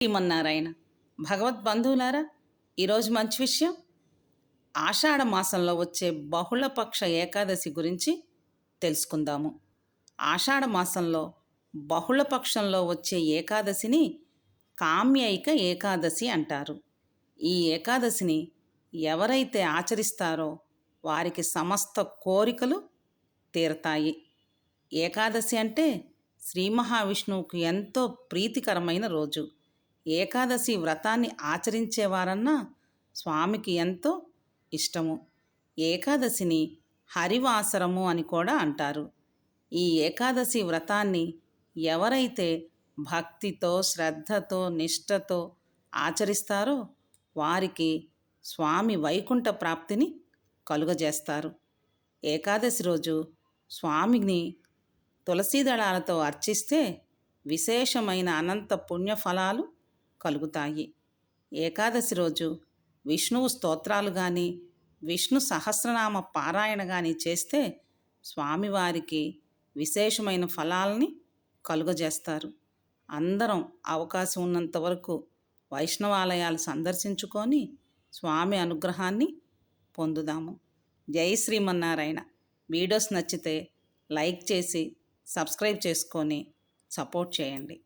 శ్రీమన్నారాయణ భగవద్బంధువులారా, ఈరోజు మంచి విషయం. ఆషాఢ మాసంలో వచ్చే బహుళపక్ష ఏకాదశి గురించి తెలుసుకుందాము. ఆషాఢ మాసంలో బహుళపక్షంలో వచ్చే ఏకాదశిని కామ్యైక ఏకాదశి అంటారు. ఈ ఏకాదశిని ఎవరైతే ఆచరిస్తారో వారికి సమస్త కోరికలు తీరతాయి. ఏకాదశి అంటే శ్రీ మహావిష్ణువుకు ఎంతో ప్రీతికరమైన రోజు. ఏకాదశి వ్రతాన్ని ఆచరించేవారన్నా స్వామికి ఎంతో ఇష్టము. ఏకాదశిని హరివాసరము అని కూడా అంటారు. ఈ ఏకాదశి వ్రతాన్ని ఎవరైతే భక్తితో, శ్రద్ధతో, నిష్ఠతో ఆచరిస్తారో వారికి స్వామి వైకుంఠ ప్రాప్తిని కలుగజేస్తారు. ఏకాదశి రోజు స్వామిని తులసీ దళాలతో అర్చిస్తే విశేషమైన అనంత పుణ్యఫలాలు కలుగుతాయి. ఏకాదశి రోజు విష్ణువు స్తోత్రాలు కానీ, విష్ణు సహస్రనామ పారాయణ కానీ చేస్తే స్వామివారికి విశేషమైన ఫలాల్ని కలుగజేస్తారు. అందరం అవకాశం ఉన్నంత వరకు వైష్ణవాలయాలు సందర్శించుకొని స్వామి అనుగ్రహాన్ని పొందుదాము. జై శ్రీమన్నారాయణ. వీడియోస్ నచ్చితే లైక్ చేసి సబ్స్క్రైబ్ చేసుకొని సపోర్ట్ చేయండి.